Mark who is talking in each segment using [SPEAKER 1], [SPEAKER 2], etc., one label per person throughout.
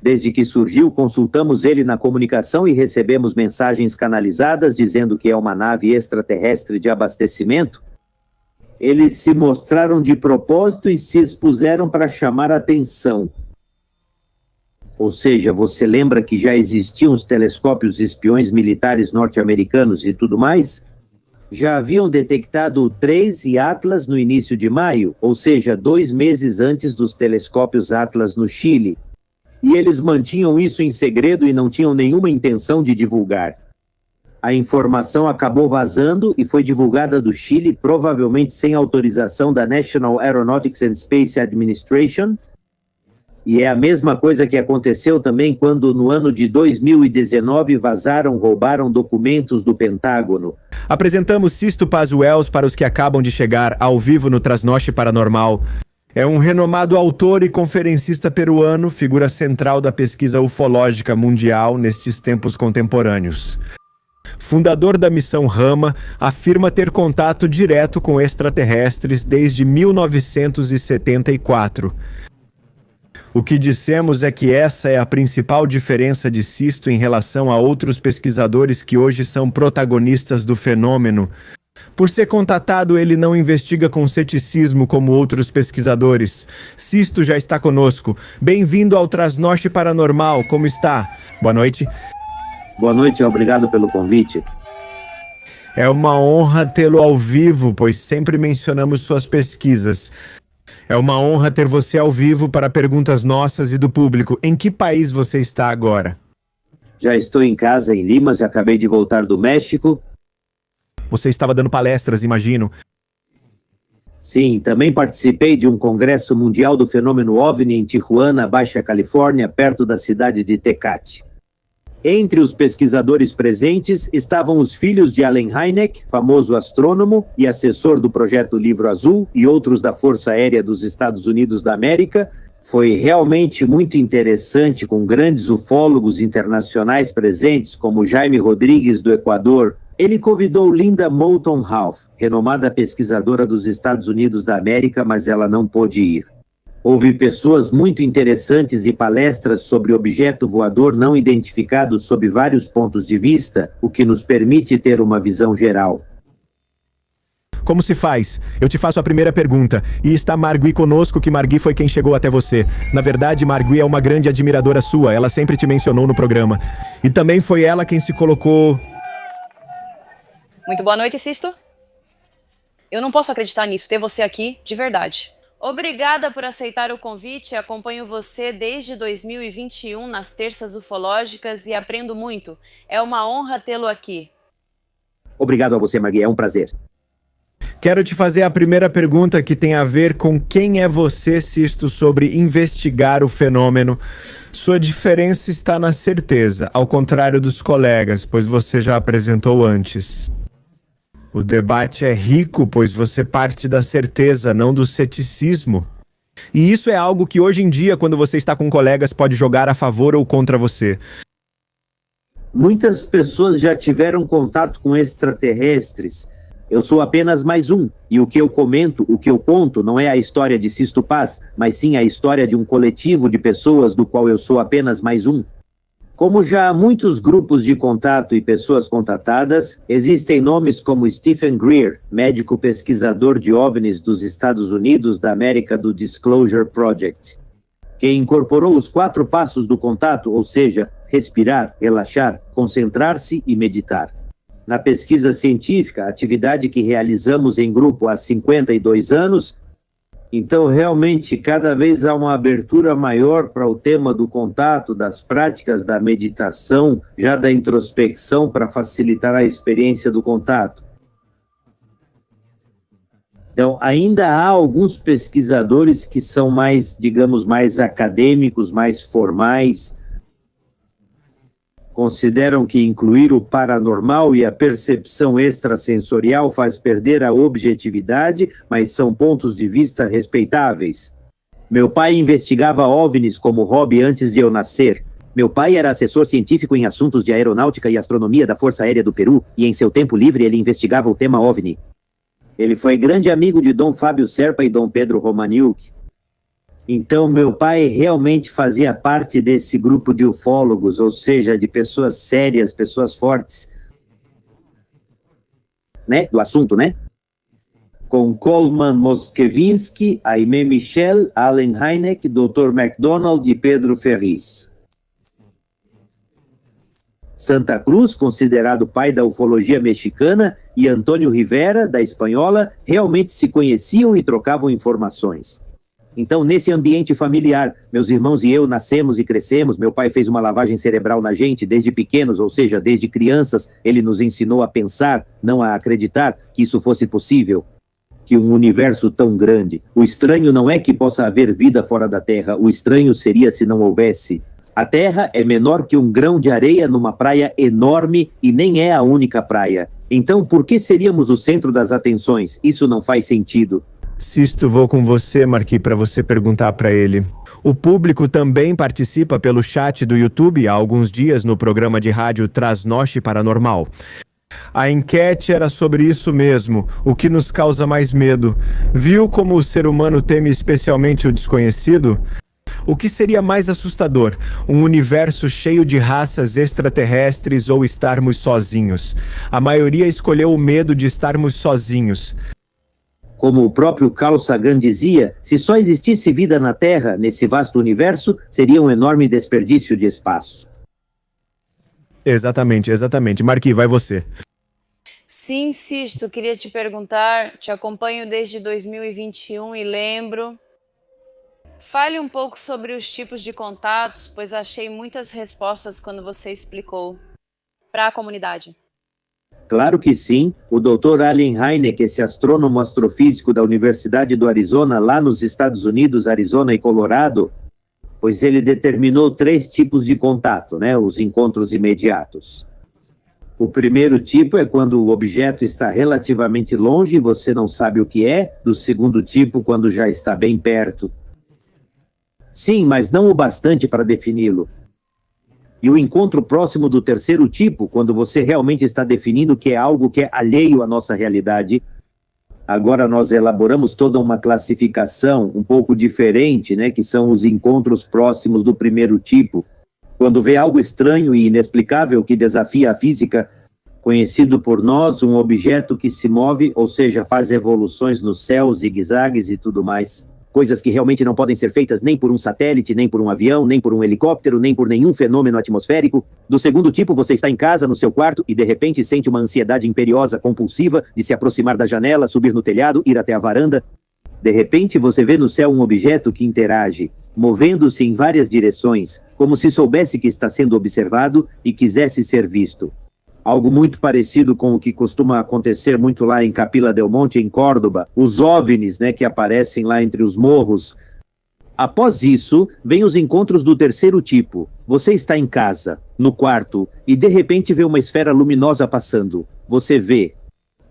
[SPEAKER 1] Desde que surgiu, consultamos ele na comunicação e recebemos mensagens canalizadas dizendo que é uma nave extraterrestre de abastecimento. Eles se mostraram de propósito e se expuseram para chamar a atenção. Ou seja, você lembra que já existiam os telescópios espiões militares norte-americanos e tudo mais? Já haviam detectado o 3 e Atlas no início de maio, ou seja, 2 meses antes dos telescópios Atlas no Chile. E eles mantinham isso em segredo e não tinham nenhuma intenção de divulgar. A informação acabou vazando e foi divulgada do Chile, provavelmente sem autorização da National Aeronautics and Space Administration. E é a mesma coisa que aconteceu também quando, no ano de 2019, roubaram documentos do Pentágono.
[SPEAKER 2] Apresentamos Sisto Paz Wells para os que acabam de chegar ao vivo no Trasnoche Paranormal. É um renomado autor e conferencista peruano, figura central da pesquisa ufológica mundial nestes tempos contemporâneos. Fundador da missão Rama, afirma ter contato direto com extraterrestres desde 1974. O que dissemos é que essa é a principal diferença de Sisto em relação a outros pesquisadores que hoje são protagonistas do fenômeno. Por ser contatado, ele não investiga com ceticismo como outros pesquisadores. Sisto já está conosco. Bem-vindo ao Trasnoche Paranormal. Como está? Boa noite.
[SPEAKER 1] Boa noite, obrigado pelo convite.
[SPEAKER 2] É uma honra tê-lo ao vivo, pois sempre mencionamos suas pesquisas. É uma honra ter você ao vivo para perguntas nossas e do público. Em que país você está agora?
[SPEAKER 1] Já estou em casa em Limas e acabei de voltar do México.
[SPEAKER 2] Você estava dando palestras, imagino.
[SPEAKER 1] Sim, também participei de um congresso mundial do fenômeno OVNI em Tijuana, Baixa Califórnia, perto da cidade de Tecate. Entre os pesquisadores presentes estavam os filhos de Allen Hynek, famoso astrônomo e assessor do projeto Livro Azul, e outros da Força Aérea dos Estados Unidos da América. Foi realmente muito interessante, com grandes ufólogos internacionais presentes, como Jaime Rodrigues, do Equador. Ele convidou Linda Moulton Howe, renomada pesquisadora dos Estados Unidos da América, mas ela não pôde ir. Houve pessoas muito interessantes e palestras sobre objeto voador não identificado sob vários pontos de vista, o que nos permite ter uma visão geral.
[SPEAKER 2] Como se faz? Eu te faço a primeira pergunta. E está Margui conosco, que Margui foi quem chegou até você. Na verdade, Margui é uma grande admiradora sua. Ela sempre te mencionou no programa. E também foi ela quem se colocou...
[SPEAKER 3] Muito boa noite, Sisto. Eu não posso acreditar nisso, ter você aqui, de verdade. Obrigada por aceitar o convite. Acompanho você desde 2021 nas terças ufológicas e aprendo muito. É uma honra tê-lo aqui.
[SPEAKER 1] Obrigado a você, Margui. É um prazer.
[SPEAKER 2] Quero te fazer a primeira pergunta, que tem a ver com quem é você, Sisto, sobre investigar o fenômeno. Sua diferença está na certeza, ao contrário dos colegas, pois você já apresentou antes. O debate é rico, pois você parte da certeza, não do ceticismo. E isso é algo que hoje em dia, quando você está com colegas, pode jogar a favor ou contra você.
[SPEAKER 1] Muitas pessoas já tiveram contato com extraterrestres. Eu sou apenas mais um. E o que eu conto, não é a história de Sisto Paz, mas sim a história de um coletivo de pessoas do qual eu sou apenas mais um. Como já há muitos grupos de contato e pessoas contatadas, existem nomes como Stephen Greer, médico pesquisador de OVNIs dos Estados Unidos da América do Disclosure Project, que incorporou os 4 passos do contato, ou seja, respirar, relaxar, concentrar-se e meditar. Na pesquisa científica, atividade que realizamos em grupo há 52 anos, então realmente cada vez há uma abertura maior para o tema do contato, das práticas da meditação, já da introspecção para facilitar a experiência do contato. Então, ainda há alguns pesquisadores que são mais, digamos, mais acadêmicos, mais formais, consideram que incluir o paranormal e a percepção extrasensorial faz perder a objetividade, mas são pontos de vista respeitáveis. Meu pai investigava OVNIs como hobby antes de eu nascer. Meu pai era assessor científico em assuntos de aeronáutica e astronomia da Força Aérea do Peru, e em seu tempo livre ele investigava o tema OVNI. Ele foi grande amigo de Dom Fábio Serpa e Dom Pedro Romaniuk. Então, meu pai realmente fazia parte desse grupo de ufólogos, ou seja, de pessoas sérias, pessoas fortes, né, do assunto, né? Com Coleman Moskevinsky, Aimé Michel, Allen Hynek, Dr. MacDonald e Pedro Ferriz. Santa Cruz, considerado pai da ufologia mexicana, e Antônio Rivera, da espanhola, realmente se conheciam e trocavam informações. Então, nesse ambiente familiar, meus irmãos e eu nascemos e crescemos, meu pai fez uma lavagem cerebral na gente desde pequenos, ou seja, desde crianças, ele nos ensinou a pensar, não a acreditar que isso fosse possível. Que um universo tão grande. O estranho não é que possa haver vida fora da Terra, o estranho seria se não houvesse. A Terra é menor que um grão de areia numa praia enorme e nem é a única praia. Então, por que seríamos o centro das atenções? Isso não faz sentido.
[SPEAKER 2] Sisto, vou com você, Marquis, para você perguntar para ele. O público também participa pelo chat do YouTube há alguns dias no programa de rádio Trasnoche Paranormal. A enquete era sobre isso mesmo, o que nos causa mais medo. Viu como o ser humano teme especialmente o desconhecido? O que seria mais assustador? Um universo cheio de raças extraterrestres ou estarmos sozinhos? A maioria escolheu o medo de estarmos sozinhos.
[SPEAKER 1] Como o próprio Carl Sagan dizia, se só existisse vida na Terra, nesse vasto universo, seria um enorme desperdício de espaço.
[SPEAKER 2] Exatamente. Marquis, vai você.
[SPEAKER 3] Sim, Sisto, queria te perguntar, te acompanho desde 2021 e lembro. Fale um pouco sobre os tipos de contatos, pois achei muitas respostas quando você explicou para a comunidade.
[SPEAKER 1] Claro que sim. O Dr. Allen Hynek, esse astrônomo astrofísico da Universidade do Arizona, lá nos Estados Unidos, Arizona e Colorado, pois ele determinou 3 tipos de contato, né? Os encontros imediatos. O primeiro tipo é quando o objeto está relativamente longe e você não sabe o que é. Do segundo tipo, quando já está bem perto. Sim, mas não o bastante para defini-lo. E o encontro próximo do terceiro tipo, quando você realmente está definindo que é algo que é alheio à nossa realidade. Agora nós elaboramos toda uma classificação um pouco diferente, né, que são os encontros próximos do primeiro tipo. Quando vê algo estranho e inexplicável que desafia a física, conhecido por nós, um objeto que se move, ou seja, faz evoluções no céu, zigue-zagues e tudo mais. Coisas que realmente não podem ser feitas nem por um satélite, nem por um avião, nem por um helicóptero, nem por nenhum fenômeno atmosférico. Do segundo tipo, você está em casa, no seu quarto, e de repente sente uma ansiedade imperiosa, compulsiva, de se aproximar da janela, subir no telhado, ir até a varanda. De repente, você vê no céu um objeto que interage, movendo-se em várias direções, como se soubesse que está sendo observado e quisesse ser visto. Algo muito parecido com o que costuma acontecer muito lá em Capilla del Monte, em Córdoba, os OVNIs, né, que aparecem lá entre os morros. Após isso, vem os encontros do terceiro tipo. Você está em casa, no quarto, e de repente vê uma esfera luminosa passando. Você vê,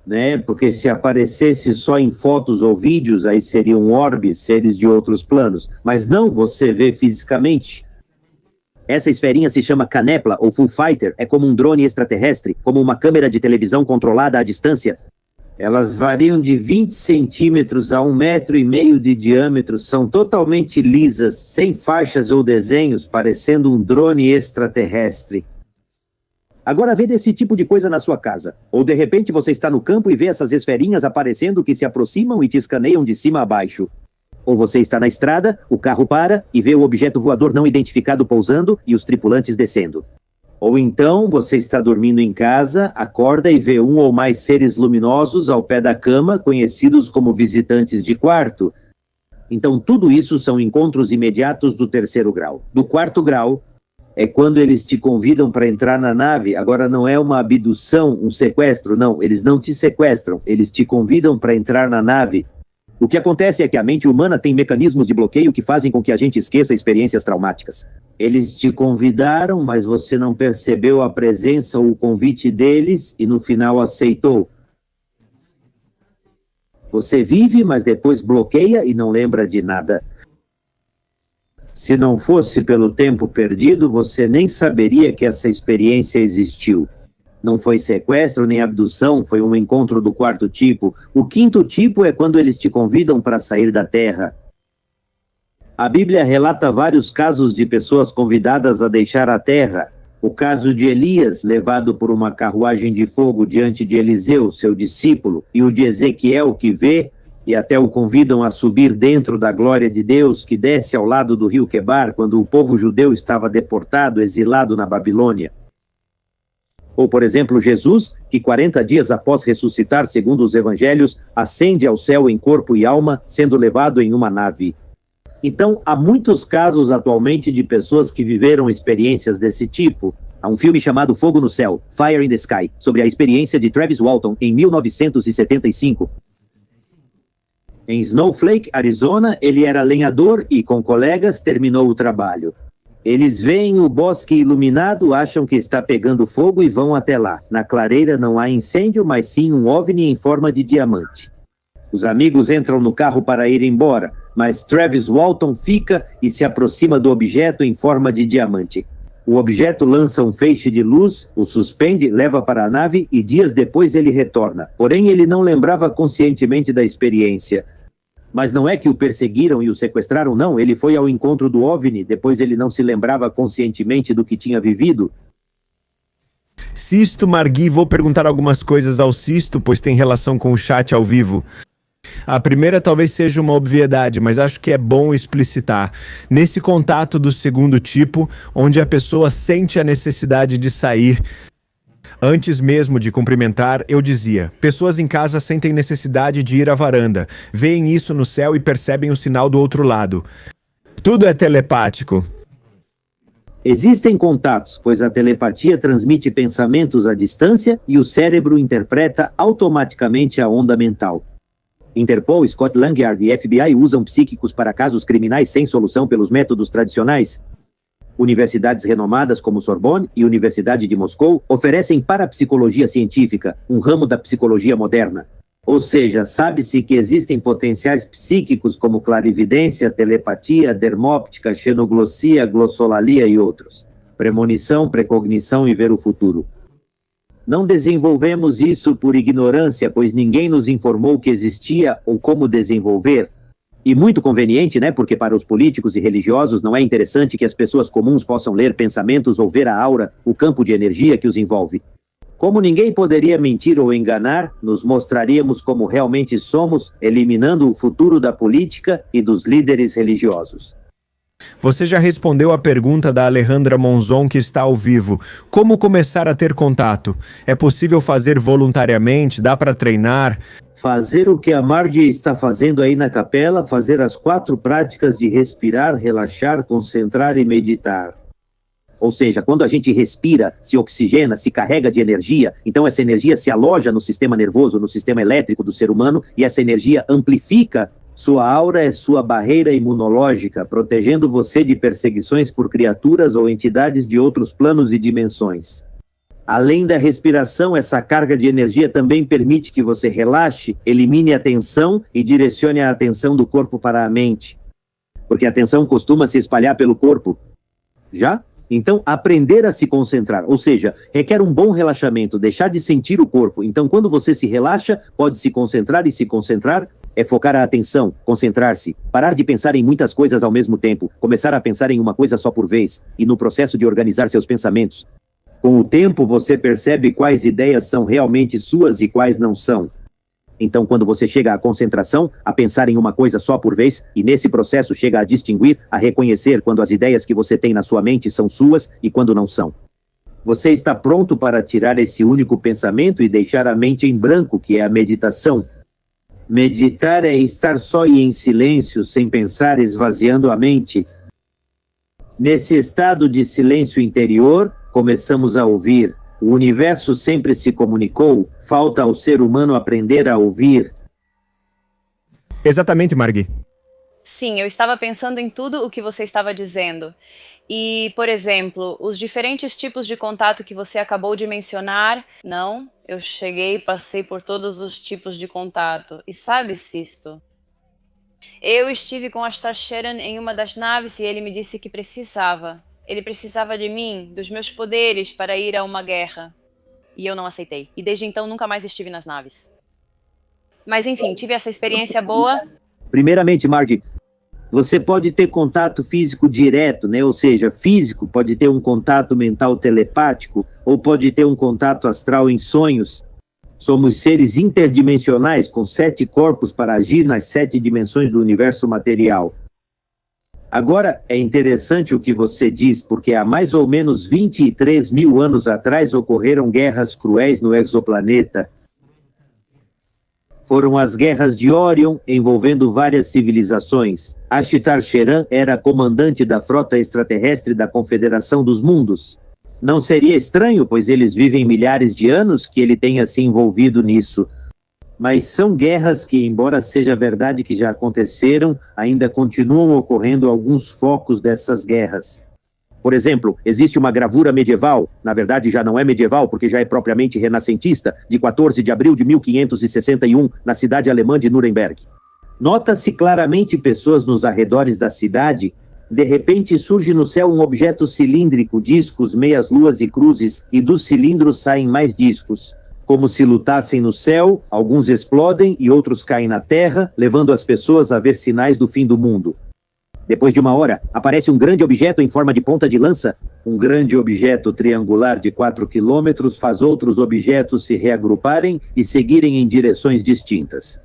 [SPEAKER 1] né, porque se aparecesse só em fotos ou vídeos, aí seriam orbes, seres de outros planos. Mas não, você vê fisicamente. Essa esferinha se chama Canepla ou Full Fighter, é como um drone extraterrestre, como uma câmera de televisão controlada à distância. Elas variam de 20 centímetros a 1,5 metro de diâmetro, são totalmente lisas, sem faixas ou desenhos, parecendo um drone extraterrestre. Agora vê desse tipo de coisa na sua casa. Ou de repente você está no campo e vê essas esferinhas aparecendo que se aproximam e te escaneiam de cima a baixo. Ou você está na estrada, o carro para e vê o objeto voador não identificado pousando e os tripulantes descendo. Ou então você está dormindo em casa, acorda e vê um ou mais seres luminosos ao pé da cama, conhecidos como visitantes de quarto. Então tudo isso são encontros imediatos do terceiro grau. Do quarto grau é quando eles te convidam para entrar na nave. Agora não é uma abdução, um sequestro, não. Eles não te sequestram, eles te convidam para entrar na nave. O que acontece é que a mente humana tem mecanismos de bloqueio que fazem com que a gente esqueça experiências traumáticas. Eles te convidaram, mas você não percebeu a presença ou o convite deles e no final aceitou. Você vive, mas depois bloqueia e não lembra de nada. Se não fosse pelo tempo perdido, você nem saberia que essa experiência existiu. Não foi sequestro nem abdução, foi um encontro do quarto tipo. O quinto tipo é quando eles te convidam para sair da Terra. A Bíblia relata vários casos de pessoas convidadas a deixar a terra. O caso de Elias, levado por uma carruagem de fogo diante de Eliseu, seu discípulo, e o de Ezequiel, que vê e até o convidam a subir dentro da glória de Deus, que desce ao lado do rio Quebar, quando o povo judeu estava deportado, exilado na Babilônia. Ou, por exemplo, Jesus, que 40 dias após ressuscitar, segundo os evangelhos, ascende ao céu em corpo e alma, sendo levado em uma nave. Então, há muitos casos atualmente de pessoas que viveram experiências desse tipo. Há um filme chamado Fogo no Céu, Fire in the Sky, sobre a experiência de Travis Walton em 1975. Em Snowflake, Arizona, ele era lenhador e, com colegas, terminou o trabalho. Eles veem o bosque iluminado, acham que está pegando fogo e vão até lá. Na clareira não há incêndio, mas sim um OVNI em forma de diamante. Os amigos entram no carro para ir embora, mas Travis Walton fica e se aproxima do objeto em forma de diamante. O objeto lança um feixe de luz, o suspende, leva para a nave e dias depois ele retorna. Porém, ele não lembrava conscientemente da experiência. Mas não é que o perseguiram e o sequestraram, não. Ele foi ao encontro do OVNI, depois ele não se lembrava conscientemente do que tinha vivido.
[SPEAKER 2] Sisto Margui, vou perguntar algumas coisas ao Sisto, pois tem relação com o chat ao vivo. A primeira talvez seja uma obviedade, mas acho que é bom explicitar. Nesse contato do segundo tipo, onde a pessoa sente a necessidade de sair, antes mesmo de cumprimentar, eu dizia: pessoas em casa sentem necessidade de ir à varanda, veem isso no céu e percebem o sinal do outro lado. Tudo é telepático.
[SPEAKER 1] Existem contatos, pois a telepatia transmite pensamentos à distância e o cérebro interpreta automaticamente a onda mental. Interpol, Scotland Yard e FBI usam psíquicos para casos criminais sem solução pelos métodos tradicionais. Universidades renomadas como Sorbonne e Universidade de Moscou oferecem parapsicologia científica, um ramo da psicologia moderna. Ou seja, sabe-se que existem potenciais psíquicos como clarividência, telepatia, dermóptica, xenoglossia, glossolalia e outros. Premonição, precognição e ver o futuro. Não desenvolvemos isso por ignorância, pois ninguém nos informou que existia ou como desenvolver. E muito conveniente, né? Porque para os políticos e religiosos não é interessante que as pessoas comuns possam ler pensamentos ou ver a aura, o campo de energia que os envolve. Como ninguém poderia mentir ou enganar, nos mostraríamos como realmente somos, eliminando o futuro da política e dos líderes religiosos.
[SPEAKER 2] Você já respondeu a pergunta da Alejandra Monzon, que está ao vivo. Como começar a ter contato? É possível fazer voluntariamente? Dá para treinar?
[SPEAKER 1] Fazer o que a Margie está fazendo aí na capela, fazer as 4 práticas de respirar, relaxar, concentrar e meditar. Ou seja, quando a gente respira, se oxigena, se carrega de energia, então essa energia se aloja no sistema nervoso, no sistema elétrico do ser humano, e essa energia amplifica. Sua aura é sua barreira imunológica, protegendo você de perseguições por criaturas ou entidades de outros planos e dimensões. Além da respiração, essa carga de energia também permite que você relaxe, elimine a tensão e direcione a atenção do corpo para a mente. Porque a tensão costuma se espalhar pelo corpo. Já? Então, aprender a se concentrar, ou seja, requer um bom relaxamento, deixar de sentir o corpo. Então, quando você se relaxa, pode se concentrar, e se concentrar é focar a atenção, concentrar-se, parar de pensar em muitas coisas ao mesmo tempo, começar a pensar em uma coisa só por vez, e no processo de organizar seus pensamentos. Com o tempo, você percebe quais ideias são realmente suas e quais não são. Então, quando você chega à concentração, a pensar em uma coisa só por vez, e nesse processo chega a distinguir, a reconhecer quando as ideias que você tem na sua mente são suas e quando não são. Você está pronto para tirar esse único pensamento e deixar a mente em branco, que é a meditação. Meditar é estar só e em silêncio, sem pensar, esvaziando a mente. Nesse estado de silêncio interior, começamos a ouvir. O universo sempre se comunicou, falta ao ser humano aprender a ouvir.
[SPEAKER 2] Exatamente, Margui.
[SPEAKER 3] Sim, eu estava pensando em tudo o que você estava dizendo. E, por exemplo, os diferentes tipos de contato que você acabou de mencionar, não, eu cheguei e passei por todos os tipos de contato. E sabe, Sisto? Eu estive com Astar Sheran em uma das naves e ele me disse que precisava. Ele precisava de mim, dos meus poderes para ir a uma guerra. E eu não aceitei. E desde então nunca mais estive nas naves. Mas enfim, tive essa experiência boa.
[SPEAKER 1] Primeiramente, Margie, Você pode ter contato físico direto, né? Ou seja, físico, pode ter um contato mental telepático, ou pode ter um contato astral em sonhos. Somos seres interdimensionais com 7 corpos para agir nas 7 dimensões do universo material. Agora, é interessante o que você diz, porque há mais ou menos 23 mil anos atrás ocorreram guerras cruéis no exoplaneta. Foram as guerras de Orion, envolvendo várias civilizações. Ashtar Sheran era comandante da frota extraterrestre da Confederação dos Mundos. Não seria estranho, pois eles vivem milhares de anos, que ele tenha se envolvido nisso. Mas são guerras que, embora seja verdade que já aconteceram, ainda continuam ocorrendo alguns focos dessas guerras. Por exemplo, existe uma gravura medieval, na verdade já não é medieval porque já é propriamente renascentista, de 14 de abril de 1561, na cidade alemã de Nuremberg. Nota-se claramente pessoas nos arredores da cidade. De repente surge no céu um objeto cilíndrico, discos, meias-luas e cruzes, e dos cilindros saem mais discos. Como se lutassem no céu, alguns explodem e outros caem na terra, levando as pessoas a ver sinais do fim do mundo. Depois de uma hora, aparece um grande objeto em forma de ponta de lança. Um grande objeto triangular de 4 quilômetros faz outros objetos se reagruparem e seguirem em direções distintas.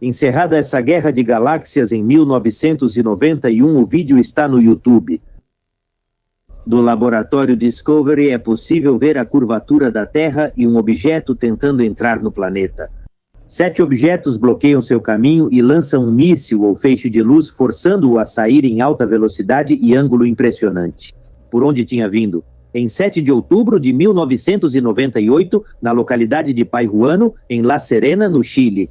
[SPEAKER 1] Encerrada essa guerra de galáxias em 1991, o vídeo está no YouTube. Do laboratório Discovery é possível ver a curvatura da Terra e um objeto tentando entrar no planeta. 7 objetos bloqueiam seu caminho e lançam um míssil ou feixe de luz, forçando-o a sair em alta velocidade e ângulo impressionante. Por onde tinha vindo? Em 7 de outubro de 1998, na localidade de Pairuano, em La Serena, no Chile.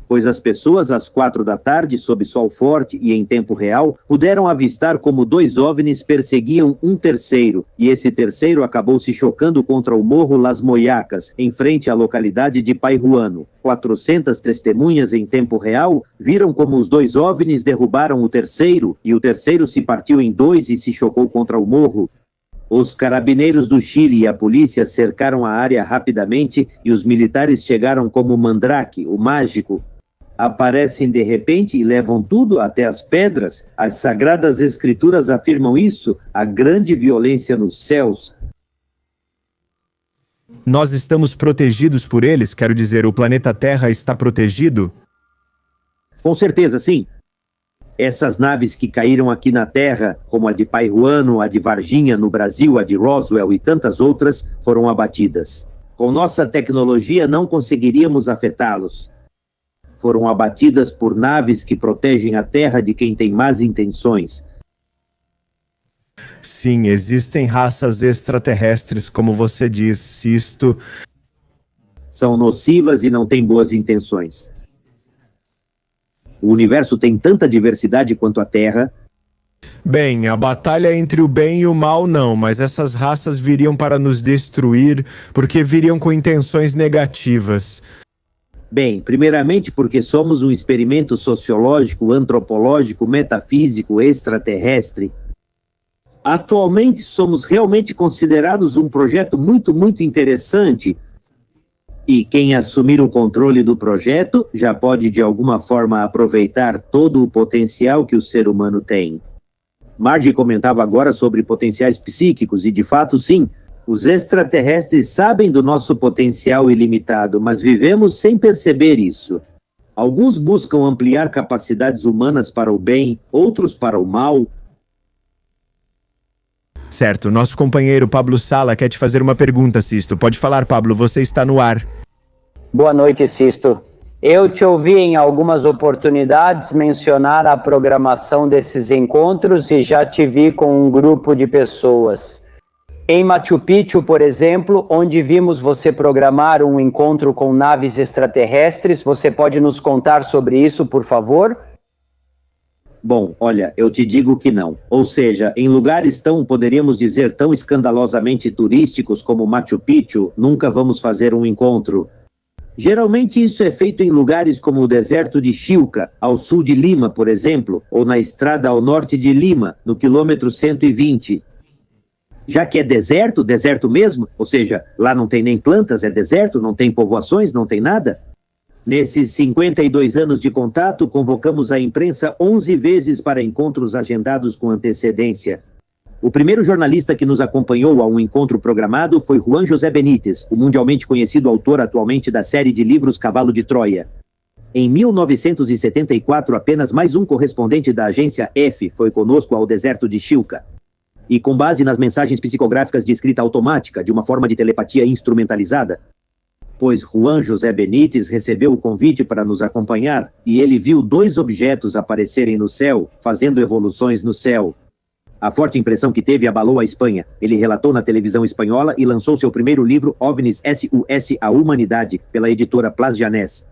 [SPEAKER 1] Pois as pessoas, às 4 da tarde, sob sol forte e em tempo real, puderam avistar como 2 OVNIs perseguiam um terceiro, e esse terceiro acabou se chocando contra o Morro Las Moyacas, em frente à localidade de Pairuano. 400 testemunhas em tempo real viram como os 2 OVNIs derrubaram o terceiro, e o terceiro se partiu em 2 e se chocou contra o morro. Os carabineiros do Chile e a polícia cercaram a área rapidamente e os militares chegaram como Mandrake, o mágico. Aparecem de repente e levam tudo, até as pedras. As sagradas escrituras afirmam isso, a grande violência nos céus.
[SPEAKER 2] Nós estamos protegidos por eles? Quero dizer, o planeta Terra está protegido?
[SPEAKER 1] Com certeza, sim. Essas naves que caíram aqui na Terra, como a de Pairuano, a de Varginha no Brasil, a de Roswell e tantas outras, foram abatidas. Com nossa tecnologia não conseguiríamos afetá-los. Foram abatidas por naves que protegem a Terra de quem tem más intenções.
[SPEAKER 2] Sim, existem raças extraterrestres, como você diz, isto...
[SPEAKER 1] São nocivas e não têm boas intenções. O universo tem tanta diversidade quanto a Terra.
[SPEAKER 2] Bem, a batalha entre o bem e o mal não, mas essas raças viriam para nos destruir porque viriam com intenções negativas.
[SPEAKER 1] Bem, primeiramente porque somos um experimento sociológico, antropológico, metafísico, extraterrestre. Atualmente somos realmente considerados um projeto muito interessante. E quem assumir o controle do projeto já pode de alguma forma aproveitar todo o potencial que o ser humano tem. Margie comentava agora sobre potenciais psíquicos e de fato sim, os extraterrestres sabem do nosso potencial ilimitado, mas vivemos sem perceber isso. Alguns buscam ampliar capacidades humanas para o bem, outros para o mal.
[SPEAKER 2] Certo, nosso companheiro Pablo Sala quer te fazer uma pergunta, Sisto. Pode falar, Pablo, você está no ar.
[SPEAKER 4] Boa noite, Sisto. Eu te ouvi em algumas oportunidades mencionar a programação desses encontros e já te vi com um grupo de pessoas. Em Machu Picchu, por exemplo, onde vimos você programar um encontro com naves extraterrestres, você pode nos contar sobre isso, por favor?
[SPEAKER 1] Bom, olha, eu te digo que não. Ou seja, em lugares poderíamos dizer, tão escandalosamente turísticos como Machu Picchu, nunca vamos fazer um encontro. Geralmente isso é feito em lugares como o deserto de Chilca, ao sul de Lima, por exemplo, ou na estrada ao norte de Lima, no quilômetro 120. Já que é deserto, deserto mesmo, ou seja, lá não tem nem plantas, é deserto, não tem povoações, não tem nada. Nesses 52 anos de contato, convocamos a imprensa 11 vezes para encontros agendados com antecedência. O primeiro jornalista que nos acompanhou a um encontro programado foi Juan José Benítez, o mundialmente conhecido autor atualmente da série de livros Cavalo de Troia. Em 1974, apenas mais um correspondente da agência F foi conosco ao deserto de Chilca. E com base nas mensagens psicográficas de escrita automática, de uma forma de telepatia instrumentalizada, pois Juan José Benítez recebeu o convite para nos acompanhar e ele viu 2 objetos aparecerem no céu, fazendo evoluções no céu. A forte impressão que teve abalou a Espanha. Ele relatou na televisão espanhola e lançou seu primeiro livro, OVNIs SUS, a Humanidade, pela editora Plas Janés.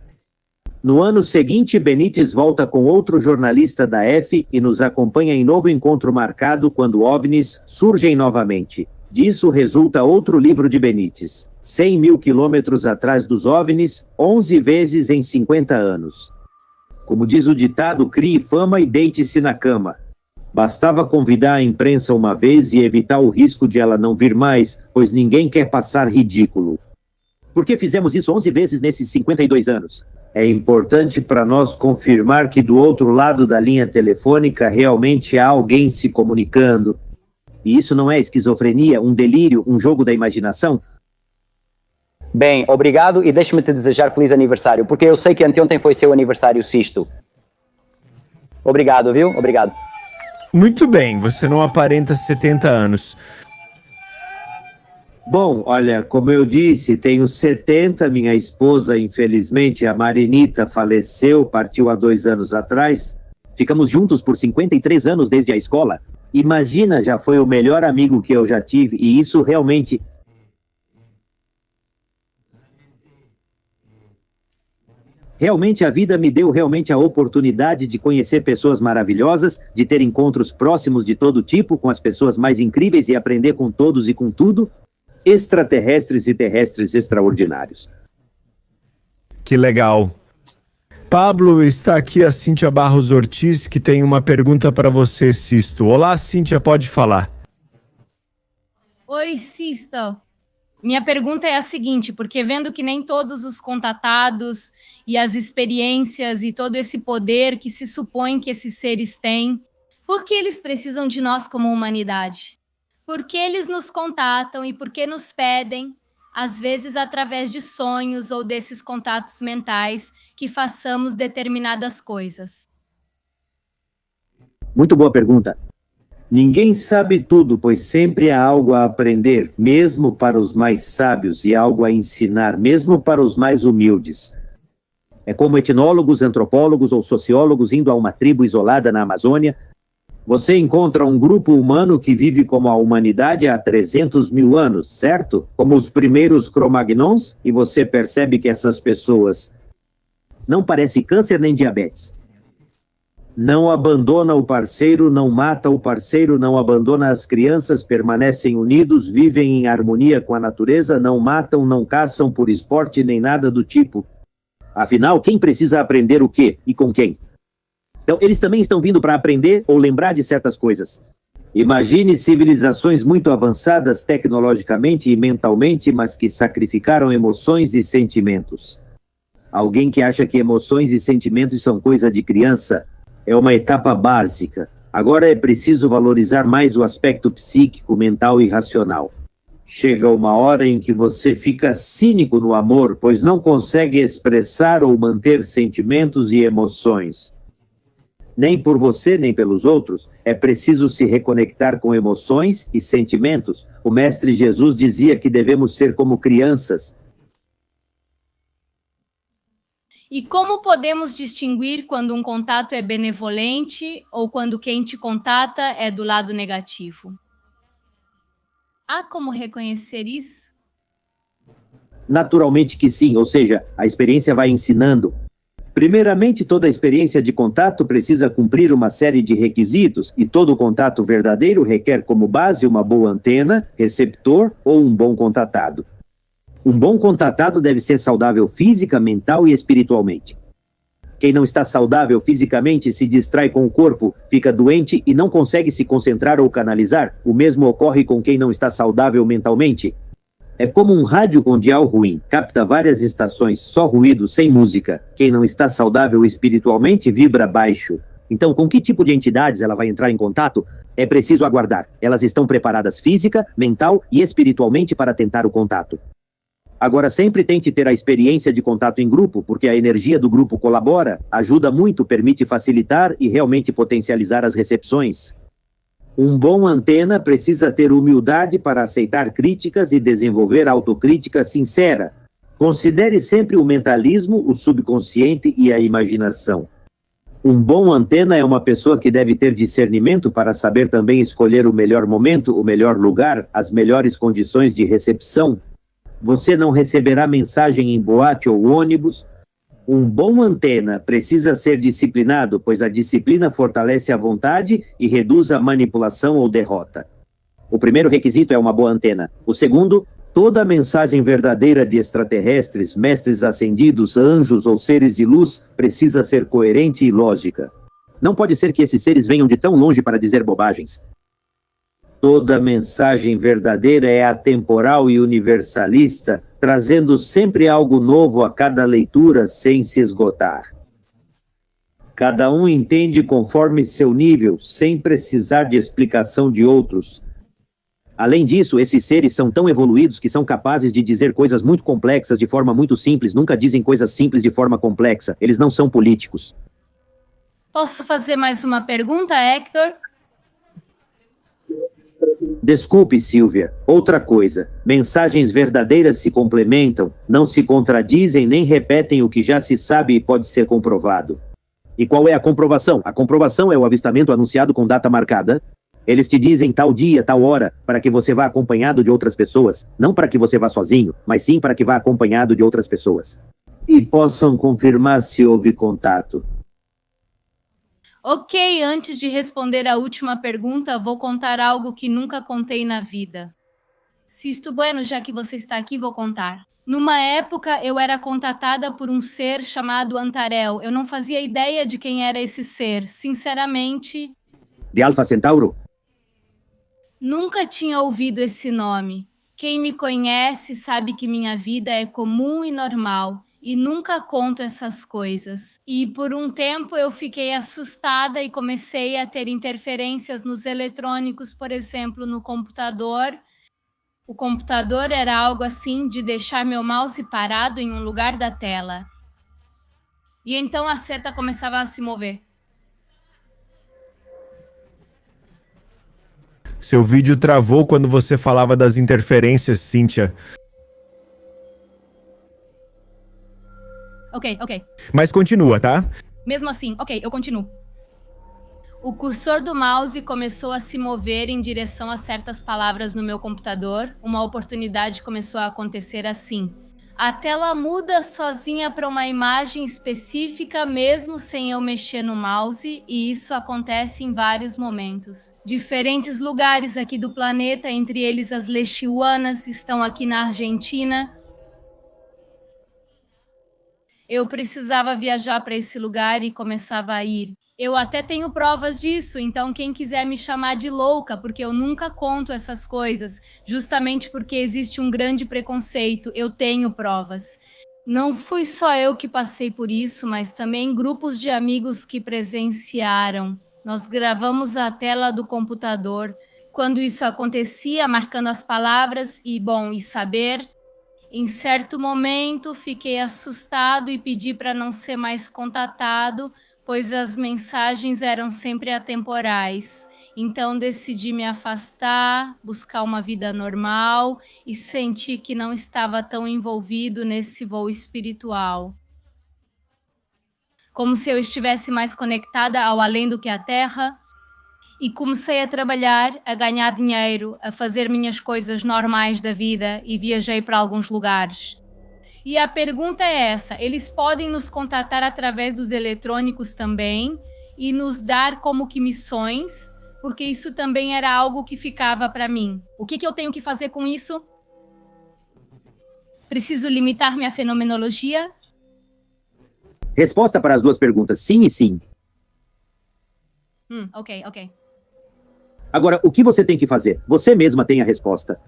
[SPEAKER 1] No ano seguinte, Benítez volta com outro jornalista da F e nos acompanha em novo encontro marcado quando OVNIs surgem novamente. Disso resulta outro livro de Benítez, 100 mil quilômetros atrás dos OVNIs, 11 vezes em 50 anos. Como diz o ditado, crie fama e deite-se na cama. Bastava convidar a imprensa uma vez e evitar o risco de ela não vir mais, pois ninguém quer passar ridículo. Por que fizemos isso 11 vezes nesses 52 anos? É importante para nós confirmar que do outro lado da linha telefônica realmente há alguém se comunicando. E isso não é esquizofrenia, um delírio, um jogo da imaginação?
[SPEAKER 4] Bem, obrigado e deixe-me te desejar feliz aniversário, porque eu sei que anteontem foi seu aniversário, Sisto. Obrigado, viu? Obrigado.
[SPEAKER 2] Muito bem, você não aparenta 70 anos.
[SPEAKER 1] Bom, olha, como eu disse, tenho 70, minha esposa, infelizmente, a Marinita, faleceu, partiu há 2 anos atrás. Ficamos juntos por 53 anos desde a escola. Imagina, já foi o melhor amigo que eu já tive, e isso realmente... Realmente a vida me deu realmente a oportunidade de conhecer pessoas maravilhosas, de ter encontros próximos de todo tipo com as pessoas mais incríveis e aprender com todos e com tudo, extraterrestres e terrestres extraordinários.
[SPEAKER 2] Que legal. Pablo, está aqui a Cíntia Barros Ortiz, que tem uma pergunta para você, Sisto. Olá, Cíntia, pode falar.
[SPEAKER 5] Oi, Sisto. Minha pergunta é a seguinte, porque vendo que nem todos os contatados e as experiências e todo esse poder que se supõe que esses seres têm, por que eles precisam de nós como humanidade? Por que eles nos contatam e por que nos pedem, às vezes através de sonhos ou desses contatos mentais, que façamos determinadas coisas?
[SPEAKER 1] Muito boa pergunta. Ninguém sabe tudo, pois sempre há algo a aprender, mesmo para os mais sábios, e algo a ensinar, mesmo para os mais humildes. É como etnólogos, antropólogos ou sociólogos indo a uma tribo isolada na Amazônia. Você encontra um grupo humano que vive como a humanidade há 300 mil anos, certo? Como os primeiros Cro-Magnons, e você percebe que essas pessoas não parecem câncer nem diabetes. Não abandona o parceiro, não mata o parceiro, não abandona as crianças, permanecem unidos, vivem em harmonia com a natureza, não matam, não caçam por esporte nem nada do tipo. Afinal, quem precisa aprender o quê e com quem? Então, eles também estão vindo para aprender ou lembrar de certas coisas. Imagine civilizações muito avançadas tecnologicamente e mentalmente, mas que sacrificaram emoções e sentimentos. Alguém que acha que emoções e sentimentos são coisa de criança é uma etapa básica. Agora é preciso valorizar mais o aspecto psíquico, mental e racional. Chega uma hora em que você fica cínico no amor, pois não consegue expressar ou manter sentimentos e emoções. Nem por você, nem pelos outros, é preciso se reconectar com emoções e sentimentos. O Mestre Jesus dizia que devemos ser como crianças.
[SPEAKER 5] E como podemos distinguir quando um contato é benevolente ou quando quem te contata é do lado negativo? Há como reconhecer isso?
[SPEAKER 1] Naturalmente que sim, ou seja, a experiência vai ensinando. Primeiramente, toda experiência de contato precisa cumprir uma série de requisitos, e todo contato verdadeiro requer como base uma boa antena, receptor ou um bom contatado. Um bom contatado deve ser saudável física, mental e espiritualmente. Quem não está saudável fisicamente se distrai com o corpo, fica doente e não consegue se concentrar ou canalizar. O mesmo ocorre com quem não está saudável mentalmente. É como um rádio com dial ruim, capta várias estações, só ruído, sem música. Quem não está saudável espiritualmente vibra baixo. Então, com que tipo de entidades ela vai entrar em contato? É preciso aguardar. Elas estão preparadas física, mental e espiritualmente para tentar o contato. Agora, sempre tente ter a experiência de contato em grupo, porque a energia do grupo colabora, ajuda muito, permite facilitar e realmente potencializar as recepções. Um bom antena precisa ter humildade para aceitar críticas e desenvolver autocrítica sincera. Considere sempre o mentalismo, o subconsciente e a imaginação. Um bom antena é uma pessoa que deve ter discernimento para saber também escolher o melhor momento, o melhor lugar, as melhores condições de recepção. Você não receberá mensagem em boate ou ônibus. Um bom antena precisa ser disciplinado, pois a disciplina fortalece a vontade e reduz a manipulação ou derrota. O primeiro requisito é uma boa antena. O segundo, toda mensagem verdadeira de extraterrestres, mestres ascendidos, anjos ou seres de luz precisa ser coerente e lógica. Não pode ser que esses seres venham de tão longe para dizer bobagens. Toda mensagem verdadeira é atemporal e universalista, trazendo sempre algo novo a cada leitura sem se esgotar. Cada um entende conforme seu nível, sem precisar de explicação de outros. Além disso, esses seres são tão evoluídos que são capazes de dizer coisas muito complexas de forma muito simples, nunca dizem coisas simples de forma complexa. Eles não são políticos.
[SPEAKER 5] Posso fazer mais uma pergunta, Hector?
[SPEAKER 1] Desculpe, Silvia. Outra coisa. Mensagens verdadeiras se complementam, não se contradizem nem repetem o que já se sabe e pode ser comprovado. E qual é a comprovação? A comprovação é o avistamento anunciado com data marcada. Eles te dizem tal dia, tal hora, para que você vá acompanhado de outras pessoas. Não para que você vá sozinho, mas sim para que vá acompanhado de outras pessoas. E possam confirmar se houve contato.
[SPEAKER 5] Ok, antes de responder a última pergunta, vou contar algo que nunca contei na vida. Sisto Bueno, já que você está aqui, vou contar. Numa época, eu era contatada por um ser chamado Antarel. Eu não fazia ideia de quem era esse ser. Sinceramente,
[SPEAKER 1] De Alfa Centauro?
[SPEAKER 5] nunca tinha ouvido esse nome. Quem me conhece sabe que minha vida é comum e normal. E nunca conto essas coisas. E por um tempo eu fiquei assustada e comecei a ter interferências nos eletrônicos, por exemplo, no computador. O computador era algo assim de deixar meu mouse parado em um lugar da tela. E então a seta começava a se mover.
[SPEAKER 2] Seu vídeo travou quando você falava das interferências, Cíntia.
[SPEAKER 5] Ok.
[SPEAKER 2] Mas continua, tá?
[SPEAKER 5] Mesmo assim, ok, eu continuo. O cursor do mouse começou a se mover em direção a certas palavras no meu computador. Uma oportunidade começou a acontecer assim. A tela muda sozinha para uma imagem específica, mesmo sem eu mexer no mouse, e isso acontece em vários momentos. Diferentes lugares aqui do planeta, entre eles as Lexiuanas, estão aqui na Argentina. Eu precisava viajar para esse lugar e começava a ir. Eu até tenho provas disso, então quem quiser me chamar de louca, porque eu nunca conto essas coisas, justamente porque existe um grande preconceito, eu tenho provas. Não fui só eu que passei por isso, mas também grupos de amigos que presenciaram. Nós gravamos a tela do computador. Quando isso acontecia, marcando as palavras e saber. Em certo momento, fiquei assustado e pedi para não ser mais contatado, pois as mensagens eram sempre atemporais. Então, decidi me afastar, buscar uma vida normal e senti que não estava tão envolvido nesse voo espiritual. Como se eu estivesse mais conectada ao além do que a Terra. E comecei a trabalhar, a ganhar dinheiro, a fazer minhas coisas normais da vida e viajei para alguns lugares. E a pergunta é essa, eles podem nos contatar através dos eletrônicos também e nos dar como que missões, porque isso também era algo que ficava para mim. O que eu tenho que fazer com isso? Preciso limitar minha fenomenologia?
[SPEAKER 1] Resposta para as duas perguntas, sim e sim.
[SPEAKER 5] Ok.
[SPEAKER 1] Agora, o que você tem que fazer? Você mesma tem a resposta.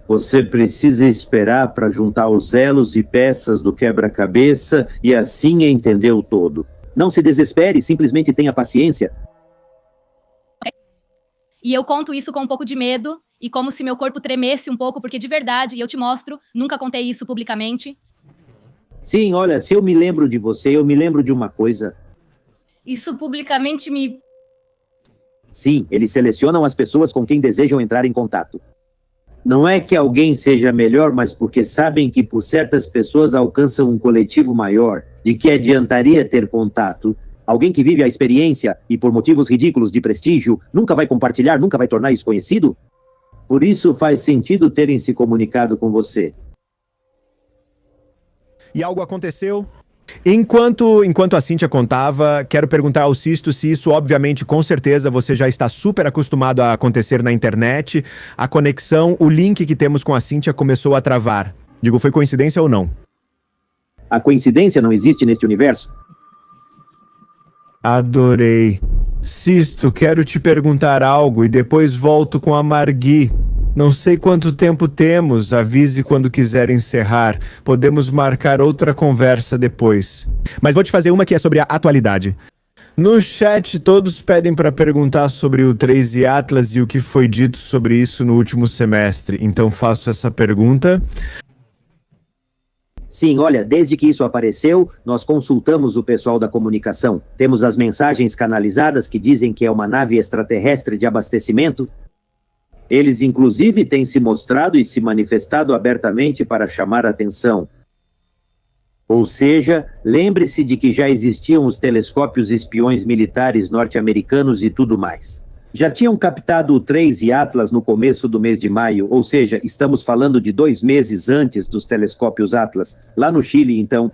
[SPEAKER 1] Você precisa esperar para juntar os elos e peças do quebra-cabeça e assim entender o todo. Não se desespere, simplesmente tenha paciência.
[SPEAKER 5] E eu conto isso com um pouco de medo e como se meu corpo tremesse um pouco, porque de verdade, e eu te mostro, nunca contei isso publicamente.
[SPEAKER 1] Sim, olha, se eu me lembro de você, eu me lembro de uma coisa.
[SPEAKER 5] Isso publicamente me...
[SPEAKER 1] Sim, eles selecionam as pessoas com quem desejam entrar em contato. Não é que alguém seja melhor, mas porque sabem que por certas pessoas alcançam um coletivo maior. De que adiantaria ter contato? Alguém que vive a experiência e por motivos ridículos de prestígio nunca vai compartilhar, nunca vai tornar isso conhecido? Por isso faz sentido terem se comunicado com você.
[SPEAKER 2] E algo aconteceu? Enquanto a Cíntia contava, quero perguntar ao Sisto se isso, obviamente, com certeza, você já está super acostumado a acontecer na internet. A conexão, o link que temos com a Cíntia começou a travar. Digo, foi coincidência ou não?
[SPEAKER 1] A coincidência não existe neste universo.
[SPEAKER 2] Adorei. Sisto, quero te perguntar algo e depois volto com a Margui. Não sei quanto tempo temos, avise quando quiser encerrar. Podemos marcar outra conversa depois. Mas vou te fazer uma que é sobre a atualidade. No chat, todos pedem para perguntar sobre o Tracy Atlas e o que foi dito sobre isso no último semestre. Então faço essa pergunta.
[SPEAKER 1] Sim, olha, desde que isso apareceu, nós consultamos o pessoal da comunicação. Temos as mensagens canalizadas que dizem que é uma nave extraterrestre de abastecimento. Eles, inclusive, têm se mostrado e se manifestado abertamente para chamar a atenção. Ou seja, lembre-se de que já existiam os telescópios espiões militares norte-americanos e tudo mais. Já tinham captado o Tracy Atlas no começo do mês de maio, ou seja, estamos falando de 2 meses antes dos telescópios Atlas, lá no Chile, então.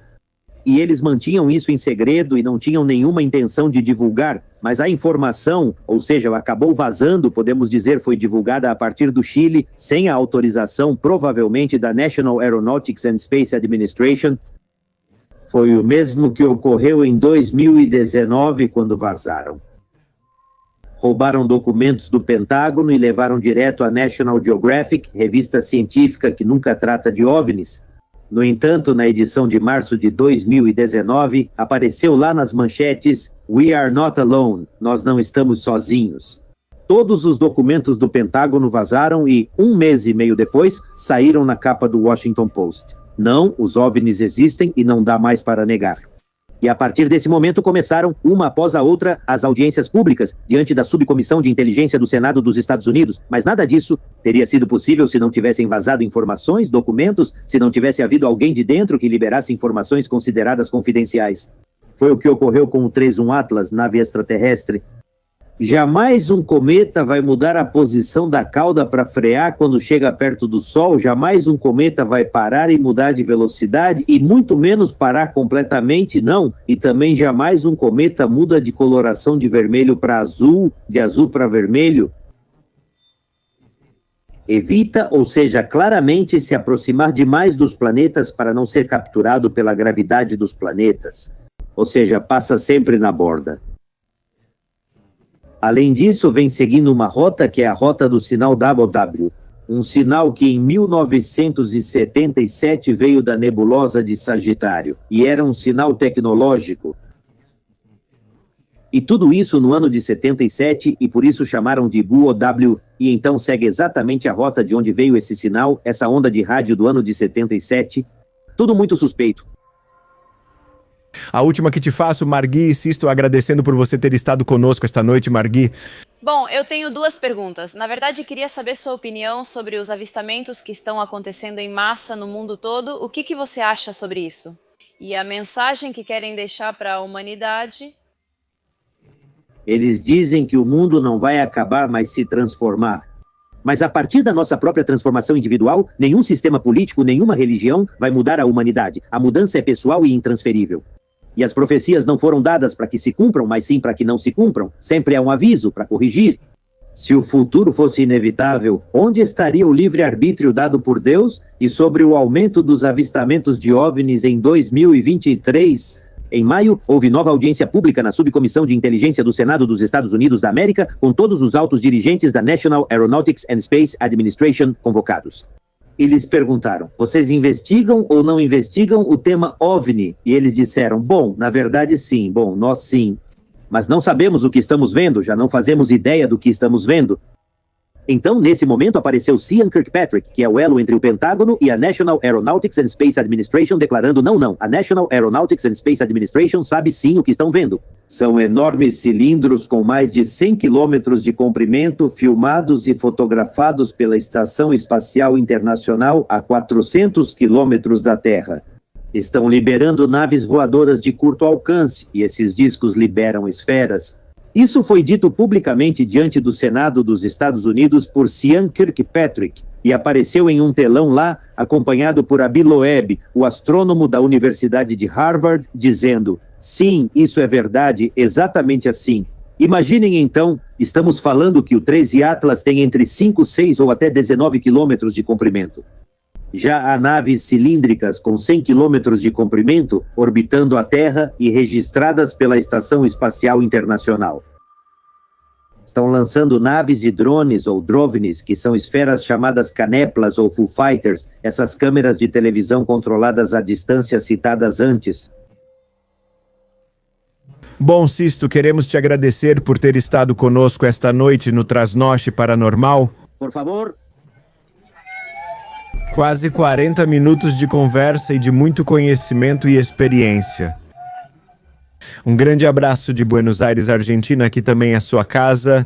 [SPEAKER 1] E eles mantinham isso em segredo e não tinham nenhuma intenção de divulgar, mas a informação, ou seja, acabou vazando, podemos dizer, foi divulgada a partir do Chile, sem a autorização, provavelmente, da National Aeronautics and Space Administration. Foi o mesmo que ocorreu em 2019, quando vazaram. Roubaram documentos do Pentágono e levaram direto à National Geographic, revista científica que nunca trata de OVNIs. No entanto, na edição de março de 2019, apareceu lá nas manchetes "We are not alone", nós não estamos sozinhos. Todos os documentos do Pentágono vazaram e, 1 mês e meio depois, saíram na capa do Washington Post. Não, os OVNIs existem e não dá mais para negar. E a partir desse momento começaram, uma após a outra, as audiências públicas diante da Subcomissão de Inteligência do Senado dos Estados Unidos. Mas nada disso teria sido possível se não tivessem vazado informações, documentos, se não tivesse havido alguém de dentro que liberasse informações consideradas confidenciais. Foi o que ocorreu com o 31 Atlas, nave extraterrestre. Jamais um cometa vai mudar a posição da cauda para frear quando chega perto do Sol, jamais um cometa vai parar e mudar de velocidade, e muito menos parar completamente, não. E também jamais um cometa muda de coloração de vermelho para azul, de azul para vermelho. Evita, ou seja, claramente se aproximar demais dos planetas para não ser capturado pela gravidade dos planetas. Ou seja, passa sempre na borda. Além disso, vem seguindo uma rota que é a rota do sinal WW, um sinal que em 1977 veio da nebulosa de Sagitário, e era um sinal tecnológico. E tudo isso no ano de 77, e por isso chamaram de WOW, e então segue exatamente a rota de onde veio esse sinal, essa onda de rádio do ano de 77. Tudo muito suspeito.
[SPEAKER 2] A última que te faço, Margui, insisto, agradecendo por você ter estado conosco esta noite, Margui.
[SPEAKER 3] Bom, eu tenho 2 perguntas. Na verdade, queria saber sua opinião sobre os avistamentos que estão acontecendo em massa no mundo todo. O que você acha sobre isso? E a mensagem que querem deixar para a humanidade?
[SPEAKER 1] Eles dizem que o mundo não vai acabar, mas se transformar. Mas a partir da nossa própria transformação individual, nenhum sistema político, nenhuma religião vai mudar a humanidade. A mudança é pessoal e intransferível. E as profecias não foram dadas para que se cumpram, mas sim para que não se cumpram. Sempre é um aviso para corrigir. Se o futuro fosse inevitável, onde estaria o livre-arbítrio dado por Deus? E sobre o aumento dos avistamentos de OVNIs em 2023? Em maio, houve nova audiência pública na Subcomissão de Inteligência do Senado dos Estados Unidos da América, com todos os altos dirigentes da National Aeronautics and Space Administration convocados. e lhes perguntaram: vocês investigam ou não investigam o tema OVNI? E eles disseram: bom, na verdade sim, bom, nós sim. Mas não sabemos o que estamos vendo, já não fazemos ideia do que estamos vendo. Então, nesse momento, apareceu Sean Kirkpatrick, que é o elo entre o Pentágono e a National Aeronautics and Space Administration, declarando: não, a National Aeronautics and Space Administration sabe sim o que estão vendo. São enormes cilindros com mais de 100 quilômetros de comprimento, filmados e fotografados pela Estação Espacial Internacional a 400 quilômetros da Terra. Estão liberando naves voadoras de curto alcance, e esses discos liberam esferas. Isso foi dito publicamente diante do Senado dos Estados Unidos por Sean Kirkpatrick e apareceu em um telão lá, acompanhado por Abi Loeb, o astrônomo da Universidade de Harvard, dizendo: sim, isso é verdade, exatamente assim. Imaginem então, estamos falando que o 13 Atlas tem entre 5, 6 ou até 19 quilômetros de comprimento. Já há naves cilíndricas com 100 quilômetros de comprimento orbitando a Terra e registradas pela Estação Espacial Internacional. Estão lançando naves e drones ou drovnis, que são esferas chamadas caneplas ou Foo Fighters, essas câmeras de televisão controladas à distância citadas antes.
[SPEAKER 2] Bom, Sisto, queremos te agradecer por ter estado conosco esta noite no Trasnoche Paranormal.
[SPEAKER 1] Por favor.
[SPEAKER 2] Quase 40 minutos de conversa e de muito conhecimento e experiência. Um grande abraço de Buenos Aires, Argentina, aqui também é sua casa.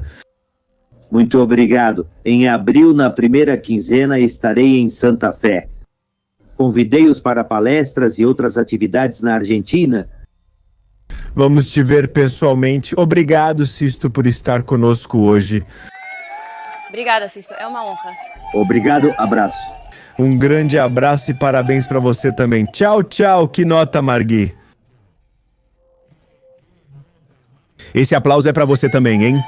[SPEAKER 1] Muito obrigado. Em abril, na primeira quinzena, estarei em Santa Fé. Convidei-os para palestras e outras atividades na Argentina.
[SPEAKER 2] Vamos te ver pessoalmente. Obrigado, Sisto, por estar conosco hoje.
[SPEAKER 3] Obrigada, Sisto. É uma honra.
[SPEAKER 1] Obrigado, abraço.
[SPEAKER 2] Um grande abraço e parabéns para você também. Tchau, tchau. Que nota, Margui. Esse aplauso é para você também, hein?